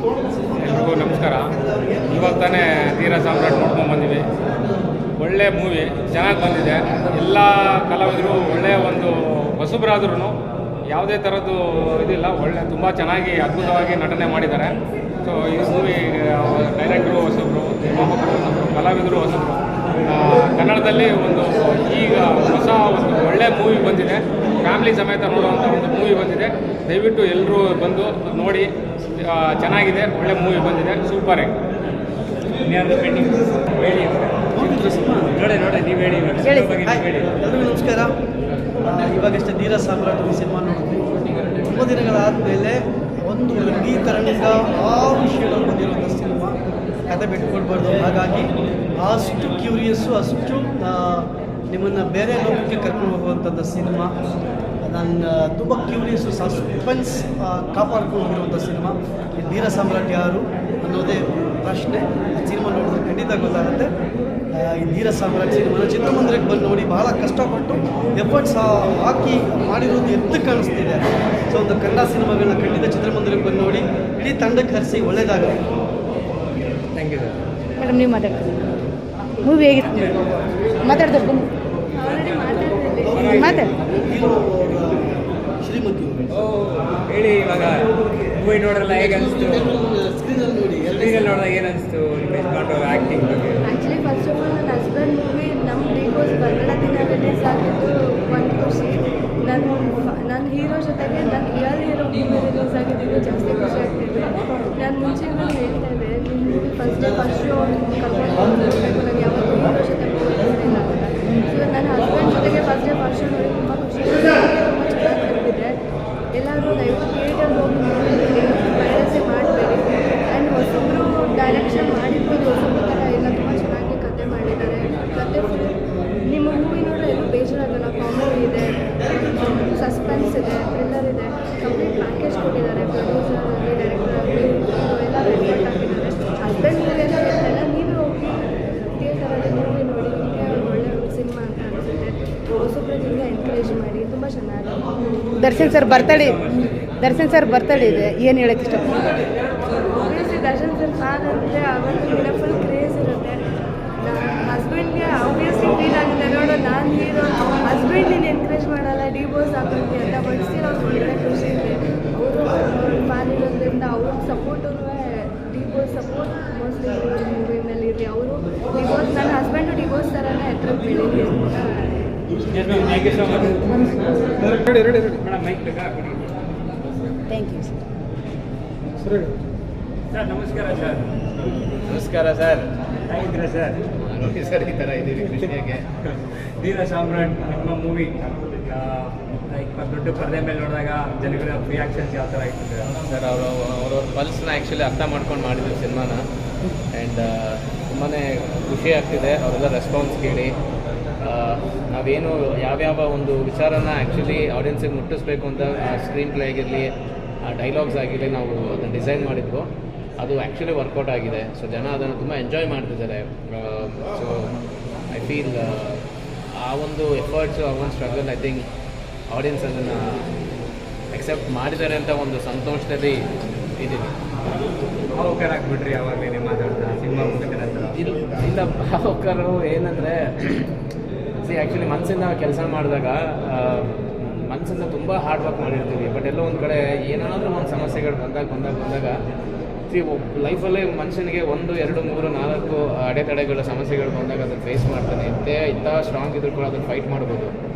ಎಲ್ರಿಗೂ ನಮಸ್ಕಾರ. ಇವಾಗ ತಾನೇ ಧೀರ ಸಾಮ್ರಾಟ್ ನೋಡ್ಕೊಂಡು ಬಂದಿವಿ. ಒಳ್ಳೆ ಮೂವಿ, ಚೆನ್ನಾಗಿ ಬಂದಿದೆ. ಎಲ್ಲ ಕಲಾವಿದರು ಒಳ್ಳೆಯ ಒಂದು ಹೊಸಬರಾದ್ರೂ ಯಾವುದೇ ಥರದ್ದು ಇದಿಲ್ಲ, ಒಳ್ಳೆ ತುಂಬ ಚೆನ್ನಾಗಿ ಅದ್ಭುತವಾಗಿ ನಟನೆ ಮಾಡಿದ್ದಾರೆ. ಸೊ ಈ ಮೂವಿ ಡೈರೆಕ್ಟ್ರು ಹೊಸಬ್ರು, ನಿರ್ಮಾಪಕರು ಹೊಸಬ್ರು, ಕಲಾವಿದರು ಹೊಸಬ್ರು. ಕನ್ನಡದಲ್ಲಿ ಒಂದು ಈಗ ಹೊಸ ಒಂದು ಒಳ್ಳೆ ಮೂವಿ ಬಂದಿದೆ, ಫ್ಯಾಮಿಲಿ ಸಮೇತ ನೋಡುವಂಥ ಒಂದು ಮೂವಿ ಬಂದಿದೆ. ದಯವಿಟ್ಟು ಎಲ್ಲರೂ ಬಂದು ನೋಡಿ, ಚೆನ್ನಾಗಿದೆ, ಒಳ್ಳೆ ಮೂವಿ ಬಂದಿದೆ, ಸೂಪರ್ ಆಗಿ. ನೋಡಿ ನೀವು ಹೇಳಿ. ಎಲ್ಲರಿಗೂ ನಮಸ್ಕಾರ. ಇವಾಗಷ್ಟೇ ಧೀರ ಸಾಮ್ರಾಟ್ ಸಿನಿಮಾ ನೋಡಿದ್ವಿ. ತುಂಬ ದಿನಗಳಾದಮೇಲೆ ಒಂದು ವರ್ಗೀಕರಣದಿಂದ 6 ವಿಷಯಗಳು ಬಂದಿರುವಂಥ ಸಿನಿಮಾ. ಕತೆ ಬಿಟ್ಕೊಡ್ಬಾರ್ದು, ಹಾಗಾಗಿ ಅಷ್ಟು ಕ್ಯೂರಿಯಸ್ಸು, ಅಷ್ಟು ನಿಮ್ಮನ್ನು ಬೇರೆ ಲೋಕಕ್ಕೆ ಕರ್ಕೊಂಡು ಹೋಗುವಂಥದ್ದು ಸಿನಿಮಾ. ನಾನು ತುಂಬ ಕ್ಯೂರಿಯಸ್ಸು, ಸಸ್ಪೆನ್ಸ್ ಕಾಪಾಡ್ಕೊಂಡು ಹೋಗಿರುವಂಥ ಸಿನಿಮಾ. ಈ ಧೀರ ಸಾಮ್ರಾಟ್ ಯಾರು ಅನ್ನೋದೇ ಪ್ರಶ್ನೆ. ಸಿನಿಮಾ ನೋಡಿದ್ರೆ ಖಂಡಿತ ಗೊತ್ತಾಗುತ್ತೆ. ಈ ಧೀರ ಸಾಮ್ರಾಟ್ ಸಿನಿಮಾನ ಚಿತ್ರಮಂದಿರಕ್ಕೆ ಬಂದು ನೋಡಿ, ಬಹಳ ಕಷ್ಟಪಟ್ಟು ಎಫರ್ಟ್ಸ್ ಹಾಕಿ ಮಾಡಿರೋದು ಎದ್ದು ಕಾಣಿಸ್ತಿದೆ. ಸೊ ಒಂದು ಕನ್ನಡ ಸಿನಿಮಾಗಳನ್ನ ಖಂಡಿತ ಚಿತ್ರಮಂದಿರಕ್ಕೆ ಬಂದು ನೋಡಿ, ಇಡೀ ತಂಡಕ್ಕೆ ಹರಿಸಿ ಒಳ್ಳೆಯದಾಗಲಿ. Thank you sir. ಮೇಡಮ್, ನೀವು ಮಾತಾಡ್ತೀವಿ. ಮೂವಿ ಹೇಗಿತ್ತು? ಮಾತಾಡ್ತಾರೆ, ಮಾತಾಡಿ. ಶ್ರೀಮತಿ ಹೇಳಿ. ಇವಾಗ ಮೂವಿ ನೋಡ್ರಲ್ಲ, ಹೇಗೆ ಅನಿಸ್ತು? ಸ್ಕ್ರೀನಲ್ಲಿ ನೋಡಿ, ಸ್ಕ್ರೀನಲ್ಲಿ ನೋಡಿದಾಗ ಏನು ಅನಿಸ್ತು? ನಿಮ್ಮ ಯಜಮಾನ್ರು ಆ್ಯಕ್ಟಿಂಗ್ ಬಗ್ಗೆ? ಆ್ಯಕ್ಚುಲಿ ಫಸ್ಟ್ ಆಫ್ ಆಲ್ ನನ್ನ ಹಸ್ಬೆಂಡ್ ಮೂವಿ ನಮ್ಮ ಡಿಕೋಸ್ ಬರಗಡ ದಿನ ರಿಲೀಸ್ ಆಗಿದ್ದು ಒಂದು ಖುಷಿ. ನನ್ನ ಹೀರೋ ಜೊತೆಗೆ ನನ್ನ ರಿಯಲ್ ಹೀರೋ ಮೂವಿ ರಿಲೀಸ್ ಆಗಿದ್ದು ಜಾಸ್ತಿ ಖುಷಿ ಆಗ್ತಿದೆ. ನಾನು ಮುಂಚೆನೂ ಹೇಳ್ತಾ ಇದ್ದೆ, ನಿಮ್ಮ ಮೂವಿ ಫಸ್ಟ್ ಶೋ ಕರ್ಕೊಂಡು ಹೋಗಬೇಕು, ನಾನು ಯಾವತ್ತೂ ಹೀರೋ ಜೊತೆ ಮೂವಿ ಇಲ್ಲ ಅಂತ. ಸೊ ನನ್ನ ಹಸ್ಬೆಂಡ್ ಜೊತೆಗೆ ಫಸ್ಟ್ ಶೋ ನೋಡಿ ತುಂಬ ಖುಷಿ, ತುಂಬ ಚೆನ್ನಾಗಿ ಬಂದಿದೆ. ಎಲ್ಲರೂ ದಯವಿಟ್ಟು ಥಿಯೇಟರ್ ಹೋಗಿ ಪೈರಸಿ ಮಾಡಬೇಡಿ. ಆ್ಯಂಡ್ ಹೊಸಬ್ರು ಡೈರೆಕ್ಷನ್ ಮಾಡಿರ್ಬೋದು, ಹೊಸಬ್ರು ಥರ ಎಲ್ಲ ತುಂಬ ಚೆನ್ನಾಗಿ ಕತೆ ಮಾಡಿದ್ದಾರೆ. ಕತೆ ನಿಮ್ಮ ಮೂವಿ ನೋಡಿದ್ರೆ ಎಲ್ಲೂ ಬೇಜಾರಾಗಲ್ಲ. ಕಾಮಿಡಿ ಇದೆ, ಸಸ್ಪೆನ್ಸ್ ಇದೆ, ಥ್ರಿಲ್ಲರ್ ಇದೆ, ಕಂಪ್ಲೀಟ್ ಪ್ಯಾಕೇಜ್ ಕೊಟ್ಟಿದ್ದಾರೆ. ಪ್ರೊಡ್ಯೂಸರ್ ಆಗಲಿ, ಡೈರೆಕ್ಟರ್ ಆಗಲಿ, ಎಲ್ಲ ರೆಸ್ಪೆಕ್ಟ್ ಆಗಿದ್ದಾರೆ. ಹಸ್ಬೆಂಡ್ ಮೂವಿ ಎಲ್ಲ ಹೇಳ್ತಾಯಿಲ್ಲ, ನೀವು ಹೋಗಿ ಥಿಯೇಟರಲ್ಲಿ ಮೂವಿ ನೋಡಿ, ನಿಮಗೆ ಒಳ್ಳೆ ಸಿನಿಮಾ ಅಂತ ಅನಿಸುತ್ತೆ. ಹೊಸಬ್ರು ನಿಮಗೆ ಎನ್ಕರೇಜ್ ಮಾಡಿ, ತುಂಬ ಚೆನ್ನಾಗಿದೆ. ದರ್ಶನ್ ಸರ್ ಬರ್ತಡೇ ಇದೆ, ಏನು ಹೇಳಕ್ಕೆ ಇಷ್ಟಪಡ್ತೀನಿ? ಆಬ್ವಿಯಸ್ಲಿ ದರ್ಶನ್ ಸರ್ ಫ್ಯಾನ್ ಅಂದರೆ ಅವತ್ತು ದಿನ ಫುಲ್ ಕ್ರೇಜ್ ಇರುತ್ತೆ. ಹಸ್ಬೆಂಡ್ಗೆ ಆಬ್ವಿಯಸ್ಲಿ ಫೀಲ್ ಆಗುತ್ತೆ, ನೋಡು ನಾನು ಹೀರೋ, ಹಸ್ಬೆಂಡ್ ನೀನು ಎನ್ಕರೇಜ್ ಮಾಡಲ್ಲ, ಡಿವೋರ್ಸ್ ಆಗ್ತೈತಿ ಅಂತ. ಬಟ್ ಸ್ಟಿಲ್ ಅವ್ರು ಒಳ್ಳೆ ಖುಷಿ ಇದೆ. ಅವರು ಫ್ಯಾನ್ ಇರೋದ್ರಿಂದ ಅವ್ರ ಸಪೋರ್ಟೂ ಡಿವೋರ್ಸ್ ಸಪೋರ್ಟ್ ಮೋಸ್ಟ್ಲಿ ಮೂವಿನಲ್ಲಿ ಇರಲಿ. ಅವರು ಡಿವೋರ್ಸ್, ನನ್ನ ಹಸ್ಬೆಂಡು ಡಿವೋರ್ಸ್ ಥರನೇ ಹತ್ರಕ್ಕೆ ಬೆಳೀಲಿ ಅಂತ. Thank you so much. Madam mike ಬೇಕಾ? Thank you sir. ನಮಸ್ಕಾರ ಸರ್. ನಮಸ್ಕಾರ ಸರ್. ಹೇಗಿದ್ದೀರಾ ಸರ್? ನೋಡಿ ಸರ್, ಈ ಥರ ಇದ್ದೀವಿ ಕೃಷ್ಣಗೆ. ಧೀರ ಸಾಮ್ರಾಟ್ ನಿಮ್ಮ ಮೂವಿ ದೊಡ್ಡ ಪರದೆ ಮೇಲೆ ನೋಡಿದಾಗ ಜನಗಳ ರಿಯಾಕ್ಷನ್ಸ್ ಯಾವ ಥರ ಇತ್ತು ಸರ್? ಅವ್ರವ್ರ ಪಲ್ಸ್ನ ಆ್ಯಕ್ಚುಲಿ ಅರ್ಥ ಮಾಡ್ಕೊಂಡು ಮಾಡಿದ್ರು ಸಿನಿಮಾನ. ಆ್ಯಂಡ್ ತುಂಬಾ ಖುಷಿ ಆಗ್ತಿದೆ ಅವರೆಲ್ಲ ರೆಸ್ಪಾನ್ಸ್ ಕೇಳಿ. ನಾವೇನು ಯಾವ್ಯಾವ ಒಂದು ವಿಚಾರನ ಆ್ಯಕ್ಚುಲಿ ಆಡಿಯನ್ಸಿಗೆ ಮುಟ್ಟಿಸ್ಬೇಕು ಅಂತ ಸ್ಕ್ರೀನ್ ಪ್ಲೇ ಆಗಿರಲಿ, ಡೈಲಾಗ್ಸ್ ಆಗಿರಲಿ, ನಾವು ಅದನ್ನು ಡಿಸೈನ್ ಮಾಡಿದ್ವು. ಅದು ಆ್ಯಕ್ಚುಲಿ ವರ್ಕೌಟ್ ಆಗಿದೆ. ಸೊ ಜನ ಅದನ್ನು ತುಂಬ ಎಂಜಾಯ್ ಮಾಡ್ತಿದ್ದಾರೆ. ಸೊ ಐ ಫೀಲ್ ಆ ಒಂದು ಎಫರ್ಟ್ಸು, ಆ ಒಂದು ಸ್ಟ್ರಗಲ್, ಐ ಥಿಂಕ್ ಆಡಿಯನ್ಸ್ ಅದನ್ನು ಅಕ್ಸೆಪ್ಟ್ ಮಾಡಿದ್ದಾರೆ ಅಂತ ಒಂದು ಸಂತೋಷದಲ್ಲಿ ಇದ್ದೀವಿ. ಭಾವುಕರಾಗ್ಬಿಟ್ರಿ ಯಾವಾಗಲೇ ನೀವು ಮಾತಾಡ್ತಾ ಸಿನಿಮಾ ಮುಗಿದ್ರೆ? ಇಲ್ಲ, ಭಾವುಕರು ಏನಂದರೆ, ಆ್ಯಕ್ಚುಲಿ ಮನಸ್ಸಿಂದ ಕೆಲಸ ಮಾಡಿದಾಗ ಮನಸ್ಸಿಂದ ತುಂಬ ಹಾರ್ಡ್ ವರ್ಕ್ ಮಾಡಿರ್ತೀವಿ. ಬಟ್ ಎಲ್ಲೋ ಒಂದು ಕಡೆ ಏನಾದರೂ ಒಂದು ಸಮಸ್ಯೆಗಳು ಬಂದಾಗ ಲೈಫಲ್ಲೇ ಮನುಷ್ಯನಿಗೆ 1, 2, 3, 4 ಅಡೆತಡೆಗಳ ಸಮಸ್ಯೆಗಳು ಬಂದಾಗ ಅದನ್ನು ಫೇಸ್ ಮಾಡ್ತಾನೆ. ಇಂಥ ಸ್ಟ್ರಾಂಗ್ ಇದ್ರೂ ಕೂಡ ಅದನ್ನು ಫೈಟ್ ಮಾಡ್ಬೋದು.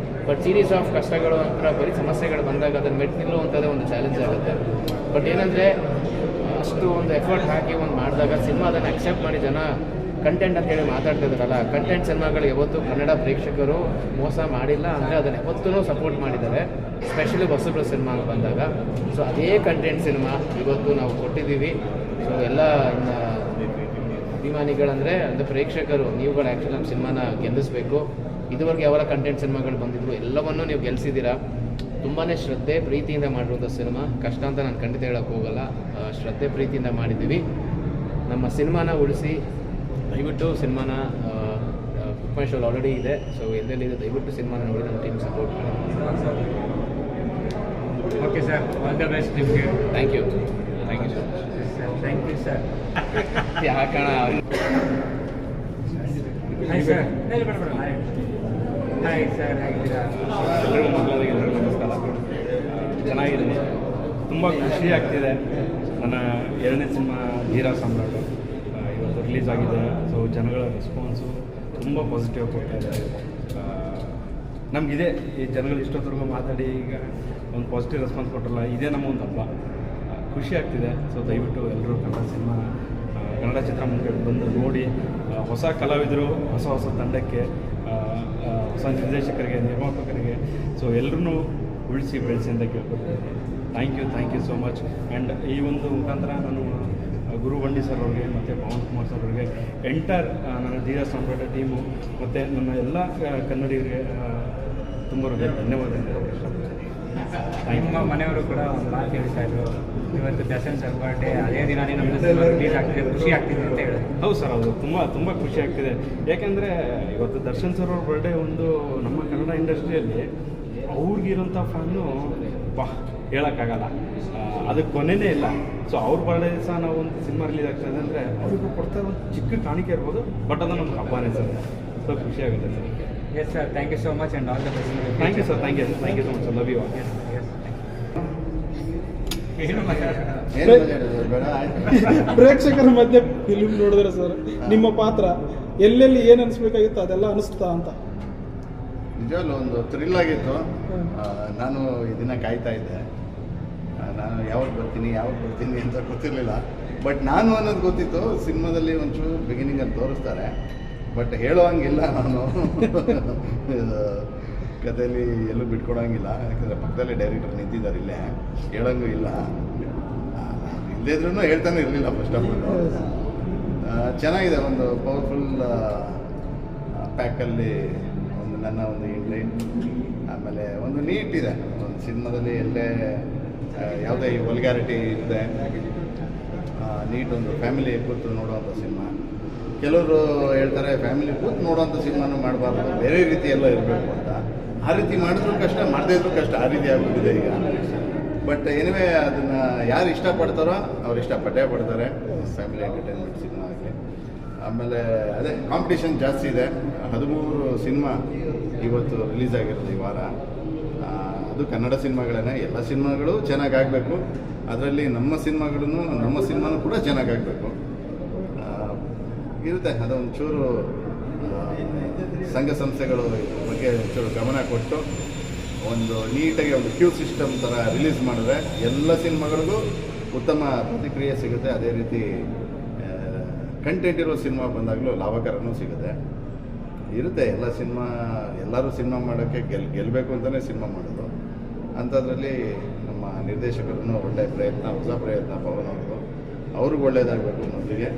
ಬಟ್ ಸೀರೀಸ್ ಆಫ್ ಕಷ್ಟಗಳು ಅಂತ ಬರೀ ಸಮಸ್ಯೆಗಳು ಬಂದಾಗ ಅದನ್ನು ಮೆಟ್ ನಿಲ್ಲುವಂಥದ್ದೇ ಒಂದು ಚಾಲೆಂಜ್ ಆಗುತ್ತೆ. ಬಟ್ ಏನಂದರೆ, ಅಷ್ಟು ಒಂದು ಎಫರ್ಟ್ ಹಾಕಿ ಒಂದು ಮಾಡಿದಾಗ ಸಿನಿಮಾ ಅದನ್ನು ಅಕ್ಸೆಪ್ಟ್ ಮಾಡಿ ಜನ ಕಂಟೆಂಟ್ ಅಂತೇಳಿ ಮಾತಾಡ್ತಿದ್ದಾರಲ್ಲ, ಕಂಟೆಂಟ್ ಸಿನಿಮಾಗಳು ಯಾವತ್ತೂ ಕನ್ನಡ ಪ್ರೇಕ್ಷಕರು ಮೋಸ ಮಾಡಿಲ್ಲ ಅಂದರೆ ಅದನ್ನು ಯಾವತ್ತೂ ಸಪೋರ್ಟ್ ಮಾಡಿದ್ದಾರೆ, ಸ್ಪೆಷಲಿ ಹೊಸಬ್ರು ಸಿನಿಮಾ ಬಂದಾಗ. ಸೊ ಅದೇ ಕಂಟೆಂಟ್ ಸಿನಿಮಾ ಇವತ್ತು ನಾವು ಕೊಟ್ಟಿದ್ದೀವಿ. ಸೊ ಎಲ್ಲ ಅಭಿಮಾನಿಗಳಂದರೆ ಪ್ರೇಕ್ಷಕರು, ನೀವುಗಳು ಆ್ಯಕ್ಚುಲಿ ನಮ್ಮ ಸಿನಿಮಾನ ಗೆಲ್ಲಿಸಬೇಕು. ಇದುವರೆಗೆ ಯಾವಾಗ ಕಂಟೆಂಟ್ ಸಿನಿಮಾಗಳು ಬಂದಿದ್ರು ಎಲ್ಲವನ್ನೂ ನೀವು ಗೆಲ್ಲಿಸಿದ್ದೀರಾ. ತುಂಬಾ ಶ್ರದ್ಧೆ ಪ್ರೀತಿಯಿಂದ ಮಾಡಿರೋಂಥ ಸಿನಿಮಾ. ಕಷ್ಟ ಅಂತ ನಾನು ಖಂಡಿತ ಹೇಳೋಕ್ಕೆ ಹೋಗಲ್ಲ, ಶ್ರದ್ಧೆ ಪ್ರೀತಿಯಿಂದ ಮಾಡಿದ್ದೀವಿ. ನಮ್ಮ ಸಿನಿಮಾನ ಉಳಿಸಿ ದಯವಿಟ್ಟು ಸಿನಿಮಾನ ಬುಕ್ ಮೈ ಶೋ ಆಲ್ರೆಡಿ ಇದೆ. ಸೊ ಎಲ್ಲೆಲ್ಲಿದೆ ದಯವಿಟ್ಟು ಸಿನಿಮಾನ ನೋಡಿ ನಮ್ಮ ಟೀಮ್ ಸಪೋರ್ಟ್ ಮಾಡಿ. Okay sir, all the best ನಿಮಗೆ. Thank you so much. Thank you. Yes sir. ಯಾಕಣ ಹಾಯ್ ಸರ್. ಹಾಯ್ ಸರ್, ಹೇಗಿದ್ದೀರಾ? ಎಲ್ಲರಿಗೂ ಮೊದಲಾಗಿ ಎಲ್ಲರಿಗೂ ನಮಸ್ಕಾರ. ಚೆನ್ನಾಗಿದ್ದೀನಿ, ತುಂಬ ಖುಷಿ ಆಗ್ತಿದೆ. ನನ್ನ 2ನೇ ಸಿನಿಮಾ ಧೀರ ಸಾಮ್ರಾಟ್ ಇವತ್ತು ರಿಲೀಸ್ ಆಗಿದೆ. ಸೊ ಜನಗಳ ರೆಸ್ಪಾನ್ಸು ತುಂಬ ಪಾಸಿಟಿವ್ ಕೊಡ್ತಾ ಇದೆ. ನಮಗಿದೆ ಈ ಜನಗಳು ಇಷ್ಟೊತ್ತರೆಗೂ ಮಾತಾಡಿ ಈಗ ಒಂದು ಪಾಸಿಟಿವ್ ರೆಸ್ಪಾನ್ಸ್ ಕೊಟ್ಟರಲ್ಲ, ಇದೇ ನಮ್ಮ ಒಂದು ಹಬ್ಬ. ಖುಷಿ ಆಗ್ತಿದೆ. ಸೊ ದಯವಿಟ್ಟು ಎಲ್ಲರೂ ಕನ್ನಡ ಚಿತ್ರಮಂದಿರ ಬಂದು ನೋಡಿ, ಹೊಸ ಕಲಾವಿದರು, ಹೊಸ ತಂಡಕ್ಕೆ, ಹೊಸ ನಿರ್ದೇಶಕರಿಗೆ, ನಿರ್ಮಾಪಕರಿಗೆ ಸೊ ಎಲ್ಲರೂ ಉಳಿಸಿ ಬೆಳೆಸಿ ಅಂತ ಕೇಳ್ಕೊಳ್ತೀನಿ. Thank you so much. And ಈ ಒಂದು ಮುಖಾಂತರ ನಾನು ಗುರು ಬಂಡಿ ಸರ್ ಅವ್ರಿಗೆ ಮತ್ತು ಪವನ್ ಕುಮಾರ್ ಸರ್ ಅವ್ರಿಗೆ, ಎಂಟರ್ ನನ್ನ ಧೀರ ಸಾಮ್ರಾಟ ಟೀಮು ಮತ್ತು ನನ್ನ ಎಲ್ಲ ಕನ್ನಡಿಗರಿಗೆ ತುಂಬ ಧನ್ಯವಾದಗಳು ಇಷ್ಟಪಡ್ತೀನಿ. ನಿಮ್ಮ ಮನೆಯವರು ಕೂಡ ಒಂದು ಮಾತು ಹೇಳ್ತಾ ಇದ್ರು, ಇವತ್ತು ದರ್ಶನ್ ಸರ್ ಬರ್ಡೇ, ಅದೇ ದಿನಾನೇ ನಮ್ಮದು ರಿಲೀಸ್ ಆಗ್ತಿದೆ, ಖುಷಿ ಆಗ್ತಿದೆ ಅಂತ ಹೇಳಿದ್ರು. ಹೌದು ಸರ್, ಹೌದು, ತುಂಬ ಖುಷಿ ಆಗ್ತಿದೆ. ಯಾಕೆಂದರೆ ಇವತ್ತು ದರ್ಶನ್ ಸರ್ ಅವ್ರ ಬರ್ಡೇ ಒಂದು ನಮ್ಮ ಕನ್ನಡ ಇಂಡಸ್ಟ್ರಿಯಲ್ಲಿ ಅವ್ರಿಗಿರೋಂಥ ಫ್ಯಾನು ಹೇಳೋಕ್ಕಾಗಲ್ಲ, ಅದಕ್ಕೆ ಕೊನೆಯೇ ಇಲ್ಲ. ಸೊ ಅವ್ರ ಬರ್ಡೇ ದಿವಸ ನಾವು ಒಂದು ಸಿನಿಮಾ ರಿಲೀಸ್ ಆಗ್ತಾಯಿದೆ ಅಂದರೆ ಅವ್ರಿಗೂ ಕೊಡ್ತಾ ಒಂದು ಚಿಕ್ಕ ಕಾಣಿಕೆ ಇರ್ಬೋದು, ಬಟ್ ಅದು ನಮ್ಗೆ ಹಬ್ಬನೇ ಸರ್. ಸೊ ಖುಷಿ ಆಗುತ್ತೆ sir. Yes sir, thank you so much and all the best. Thank you sir, thank you so much. Love you. ಏನು ಪ್ರೇಕ್ಷಕರ ಮಧ್ಯೆ ಫಿಲ್ಮ್ ನೋಡಿದ್ರೆ ಸರ್, ನಿಮ್ಮ ಪಾತ್ರ ಎಲ್ಲೆಲ್ಲಿ ಏನು ಅನಿಸ್ಬೇಕಾಗಿತ್ತು ಅದೆಲ್ಲ ಅನಿಸ್ತಾ ಅಂತ? ನಿಜವಲ್ಲೂ ಒಂದು ಥ್ರಿಲ್ ಆಗಿತ್ತು. ನಾನು ಈ ದಿನ ಕಾಯ್ತಾ ಇದ್ದೆ. ನಾನು ಯಾವಾಗ ಬರ್ತೀನಿ ಅಂತ ಗೊತ್ತಿರಲಿಲ್ಲ. ಬಟ್ ನಾನು ಅನ್ನೋದು ಗೊತ್ತಿತ್ತು. ಸಿನಿಮಾದಲ್ಲಿ ಒಂಚೂರು ಬಿಗಿನಿಂಗಲ್ಲಿ ತೋರಿಸ್ತಾರೆ, ಬಟ್ ಹೇಳೋವಂಗಿಲ್ಲ. ನಾನು ಕಥೆಯಲ್ಲಿ ಎಲ್ಲೂ ಬಿಟ್ಕೊಡೋಂಗಿಲ್ಲ, ಯಾಕಂದರೆ ಪಕ್ಕದಲ್ಲೇ ಡೈರೆಕ್ಟರ್ ನಿಂತಿದ್ದಾರೆ, ಇಲ್ಲೇ ಹೇಳೋಂಗೂ ಇಲ್ಲ. ಇಲ್ಲದಿದ್ರೂ ಹೇಳ್ತಾನೆ ಇರಲಿಲ್ಲ ಫಸ್ಟ್ ಆಫ್ ಆಲ್. ಚೆನ್ನಾಗಿದೆ, ಒಂದು ಪವರ್ಫುಲ್ ಪ್ಯಾಕಲ್ಲಿ ಒಂದು ನನ್ನ ಒಂದು ಎಂಟ್ರಿ. ಆಮೇಲೆ ಒಂದು ನೀಟ್ ಇದೆ ಒಂದು ಸಿನಿಮಾದಲ್ಲಿ, ಎಲ್ಲೇ ಯಾವುದೇ ವಲ್ಗ್ಯಾರಿಟಿ ಇದೆ, ನೀಟ್ ಒಂದು ಫ್ಯಾಮಿಲಿ ಕೂತು ನೋಡುವಂಥ ಸಿನಿಮಾ. ಕೆಲವರು ಹೇಳ್ತಾರೆ ಫ್ಯಾಮಿಲಿ ಕೂತು ನೋಡುವಂಥ ಸಿನಿಮಾನು ಮಾಡಬಾರ್ದು, ಬೇರೆ ರೀತಿ ಎಲ್ಲ ಇರಬೇಕು ಅಂತ. ಆ ರೀತಿ ಮಾಡಿದ್ರು ಕಷ್ಟ, ಮಾಡದೇ ಇದ್ರೂ ಕಷ್ಟ, ಆ ರೀತಿ ಆಗ್ಬಿಟ್ಟಿದೆ ಈಗ. ಬಟ್ ಎನಿವೆ ಅದನ್ನು ಯಾರು ಇಷ್ಟಪಡ್ತಾರೋ ಅವ್ರು ಇಷ್ಟಪಟ್ಟೇ ಪಡ್ತಾರೆ. ಫ್ಯಾಮಿಲಿ ಎಂಟರ್ಟೈನ್ಮೆಂಟ್ ಸಿನಿಮಾ ಆಗಲಿ. ಆಮೇಲೆ ಅದೇ ಕಾಂಪಿಟೇಷನ್ ಜಾಸ್ತಿ ಇದೆ. 13 ಸಿನಿಮಾ ಇವತ್ತು ರಿಲೀಸ್ ಆಗಿರೋದು ಈ ವಾರ. ಅದು ಕನ್ನಡ ಸಿನಿಮಾಗಳೇ. ಎಲ್ಲ ಸಿನಿಮಾಗಳು ಚೆನ್ನಾಗಾಗಬೇಕು, ಅದರಲ್ಲಿ ನಮ್ಮ ಸಿನಿಮಾನೂ ಕೂಡ ಚೆನ್ನಾಗಾಗಬೇಕು ಇರುತ್ತೆ. ಅದೊಂಚೂರು ಸಂಘ ಸಂಸ್ಥೆಗಳು ಬಗ್ಗೆ ಒಂಚೂರು ಗಮನ ಕೊಟ್ಟು ಒಂದು ನೀಟಾಗಿ ಒಂದು ಕ್ಯೂ ಸಿಸ್ಟಮ್ ಥರ ರಿಲೀಸ್ ಮಾಡಿದ್ರೆ ಎಲ್ಲ ಸಿನಿಮಾಗಳಿಗೂ ಉತ್ತಮ ಪ್ರತಿಕ್ರಿಯೆ ಸಿಗುತ್ತೆ. ಅದೇ ರೀತಿ ಕಂಟೆಂಟ್ ಇರೋ ಸಿನಿಮಾ ಬಂದಾಗಲೂ ಲಾಭಕರನೂ ಸಿಗುತ್ತೆ ಇರುತ್ತೆ. ಎಲ್ಲರೂ ಸಿನಿಮಾ ಮಾಡೋಕ್ಕೆ ಗೆಲ್ಲಬೇಕು ಅಂತಲೇ ಸಿನಿಮಾ ಮಾಡೋದು. ಅಂಥದ್ರಲ್ಲಿ ನಮ್ಮ ನಿರ್ದೇಶಕರನ್ನು ಒಳ್ಳೆಯ ಹೊಸ ಪ್ರಯತ್ನ ಪವನ್ ಅವ್ರಿಗೂ ಒಳ್ಳೆಯದಾಗಬೇಕು ಮೊದಲಿಗೆ,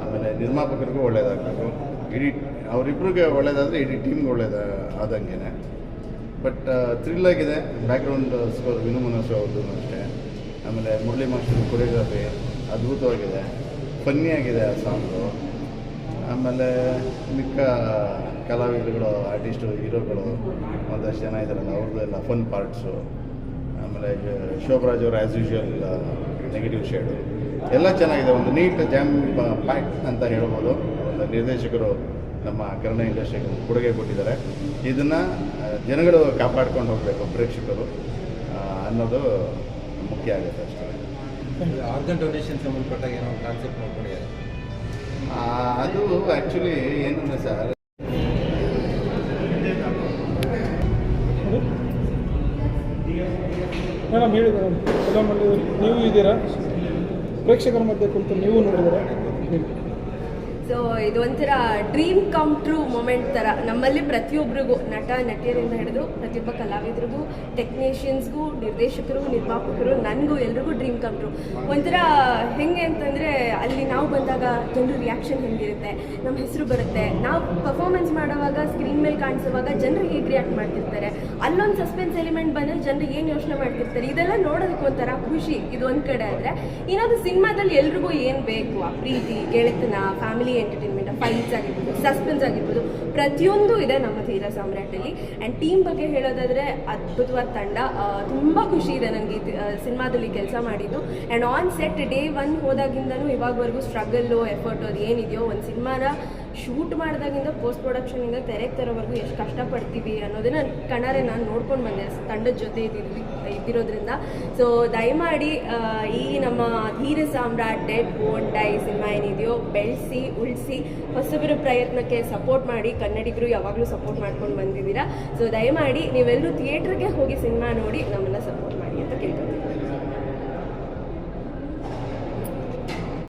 ಆಮೇಲೆ ನಿರ್ಮಾಪಕರಿಗೂ ಒಳ್ಳೆಯದಾಗಬೇಕು. ಅವರಿಬ್ಬರಿಗೆ ಒಳ್ಳೆಯದಾದರೆ ಇಡೀ ಟೀಮ್ಗೆ ಆದಂಗೆ. ಬಟ್ ಥ್ರಿಲ್ ಆಗಿದೆ. ಬ್ಯಾಕ್ಗ್ರೌಂಡ್ ಸ್ಕೋರ್ ವಿನು ಮನೋಜ್ ಅವ್ರದ್ದು ಅಷ್ಟೇ. ಆಮೇಲೆ ಮುರಳಿ ಮಾಸ್ಟರ್ ಕೊರಿಯೋಗ್ರಫಿ ಅದ್ಭುತವಾಗಿದೆ, ಫನ್ನಿ ಆಗಿದೆ ಆ ಸಾಂಗು. ಆಮೇಲೆ ಮಿಕ್ಕ ಕಲಾವಿದರುಗಳು, ಆರ್ಟಿಸ್ಟು, ಹೀರೋಗಳು ಒಂದಷ್ಟು ಜನ ಇದ್ದಾರಲ್ಲ, ಅವ್ರದ್ದು ಎಲ್ಲ ಫನ್ ಪಾರ್ಟ್ಸು. ಆಮೇಲೆ ಶೋಭರಾಜ್ ಅವರು ಆ್ಯಸ್ ಯೂಶ್ವಲ್ ನೆಗೆಟಿವ್ ಶೇಡು ಎಲ್ಲ ಚೆನ್ನಾಗಿದೆ. ಒಂದು ನೀಟ್ ಜಾಮ್ ಪ್ಯಾಕ್ ಅಂತ ಹೇಳ್ಬೋದು. ಒಂದು ನಿರ್ದೇಶಕರು ನಮ್ಮ ಕನ್ನಡ ಇಂಡಸ್ಟ್ರಿಗೆ ಕೊಡುಗೆ ಕೊಟ್ಟಿದ್ದಾರೆ. ಇದನ್ನು ಜನಗಳು ಕಾಪಾಡ್ಕೊಂಡು ಹೋಗಬೇಕು, ಪ್ರೇಕ್ಷಕರು ಅನ್ನೋದು ಮುಖ್ಯ ಆಗುತ್ತೆ ಅಷ್ಟೇ. ಆರ್ಗನ್ ಡೊನೇಷನ್ ಸಂಬಂಧಪಟ್ಟಾಗ ಏನೋ ಕಾನ್ಸೆಪ್ಟ್ ಮಾಡ್ಕೊಂಡಿದ್ದಾರೆ. ಅದು ಆ್ಯಕ್ಚುಲಿ ಏನಂದರೆ ಸರ್, ಮೇಡಮ್ ಹೇಳಿ ಮೇಡಮ್, ಫಿಲಮಲ್ಲಿ ನೀವು ಇದ್ದೀರಾ, ಪ್ರೇಕ್ಷಕರ ಮಧ್ಯೆ ಕುರಿತು ನೀವು ನೋಡಿದ್ದೀರಾ. ಸೊ ಇದು ಒಂಥರ ಡ್ರೀಮ್ ಕಮ್ ಟ್ರೂ ಮೂಮೆಂಟ್ ಥರ. ನಮ್ಮಲ್ಲಿ ಪ್ರತಿಯೊಬ್ಬರಿಗೂ, ನಟ ನಟಿಯರಿಂದ ಹಿಡಿದು ಪ್ರತಿಯೊಬ್ಬ ಕಲಾವಿದರಿಗೂ, ಟೆಕ್ನಿಷಿಯನ್ಸ್ಗೂ, ನಿರ್ದೇಶಕರು, ನಿರ್ಮಾಪಕರು, ನನಗೂ ಎಲ್ರಿಗೂ ಡ್ರೀಮ್ ಕಮ್ ಟ್ರೂ. ಒಂಥರ ಹೆಂಗೆ ಅಂತಂದರೆ, ಅಲ್ಲಿ ನಾವು ಬಂದಾಗ ಜನರು ರಿಯಾಕ್ಷನ್ ಹೆಂಗಿರುತ್ತೆ, ನಮ್ಮ ಹೆಸರು ಬರುತ್ತೆ, ನಾವು ಪರ್ಫಾರ್ಮೆನ್ಸ್ ಮಾಡೋವಾಗ ಸ್ಕ್ರೀನ್ ಮೇಲೆ ಕಾಣಿಸುವಾಗ ಜನರು ಹೇಗೆ ರಿಯಾಕ್ಟ್ ಮಾಡ್ತಿರ್ತಾರೆ, ಅಲ್ಲೊಂದು ಸಸ್ಪೆನ್ಸ್ ಎಲಿಮೆಂಟ್ ಬಂದರೆ ಜನರು ಏನು ಯೋಚನೆ ಮಾಡ್ತಿರ್ತಾರೆ, ಇದೆಲ್ಲ ನೋಡೋದಕ್ಕೆ ಒಂಥರ ಖುಷಿ. ಇದು ಒಂದು ಕಡೆ ಆದರೆ ಇನ್ನೊಂದು ಸಿನಿಮಾದಲ್ಲಿ ಎಲ್ರಿಗೂ ಏನು ಬೇಕು, ಆ ಪ್ರೀತಿ, ಗೆಳೆತನ, ಫ್ಯಾಮಿಲಿ ಎಂಟರ್ಟೈನ್ಮೆಂಟ್, ಫೈಟ್ಸ್ ಆಗಿರ್ಬೋದು, ಸಸ್ಪೆನ್ಸ್ ಆಗಿರ್ಬೋದು, ಪ್ರತಿಯೊಂದು ಇದೆ ನಮ್ಮ ಧೀರ ಸಾಮ್ರಾಟಲ್ಲಿ. ಆ್ಯಂಡ್ ಟೀಮ್ ಬಗ್ಗೆ ಹೇಳೋದಾದರೆ ಅದ್ಭುತವಾದ ತಂಡ. ತುಂಬ ಖುಷಿ ಇದೆ ನನಗೆ ಸಿನಿಮಾದಲ್ಲಿ ಕೆಲಸ ಮಾಡಿದ್ದು. ಆ್ಯಂಡ್ ಆನ್ ಸೆಟ್ ಡೇ 1 ಹೋದಾಗಿಂದನೂ ಇವಾಗವರೆಗೂ ಸ್ಟ್ರಗಲ್ಲು, ಎಫರ್ಟು ಅದು ಏನಿದೆಯೋ, ಒಂದು ಸಿನಿಮಾನ ಶೂಟ್ ಮಾಡಿದಾಗಿಂದ ಪೋಸ್ಟ್ ಪ್ರೊಡಕ್ಷನಿಂದ ತೆರೆಗೆ ತರೋವರೆಗೂ ಎಷ್ಟು ಕಷ್ಟಪಡ್ತೀವಿ ಅನ್ನೋದನ್ನ ಕಣ್ಣಾರೆ ನಾನು ನೋಡ್ಕೊಂಡು ಬಂದೆ ತಂಡದ ಜೊತೆ ಇದ್ದಿರೋದ್ರಿಂದ. ಸೊ ದಯಮಾಡಿ ಈ ನಮ್ಮ ಧೀರ ಸಾಮ್ರಾಟ್ ಡೆಡ್ ವೋಂಟ್ ಡೈ ಸಿನಿಮಾ ಏನಿದೆಯೋ ಬೆಳೆಸಿ ಉಳಿಸಿ ಹೊಸಬರ ಪ್ರಯತ್ನಕ್ಕೆ ಸಪೋರ್ಟ್ ಮಾಡಿ. ಕನ್ನಡಿಗರು ಯಾವಾಗಲೂ ಸಪೋರ್ಟ್ ಮಾಡ್ಕೊಂಡು ಬಂದಿದ್ದೀರಾ. ಸೊ ದಯಮಾಡಿ ನೀವೆಲ್ಲರೂ ಥಿಯೇಟ್ರಿಗೆ ಹೋಗಿ ಸಿನಿಮಾ ನೋಡಿ ನಮ್ಮನ್ನು ಸಪೋರ್ಟ್ ಮಾಡಿ ಅಂತ ಕೇಳ್ತೀನಿ.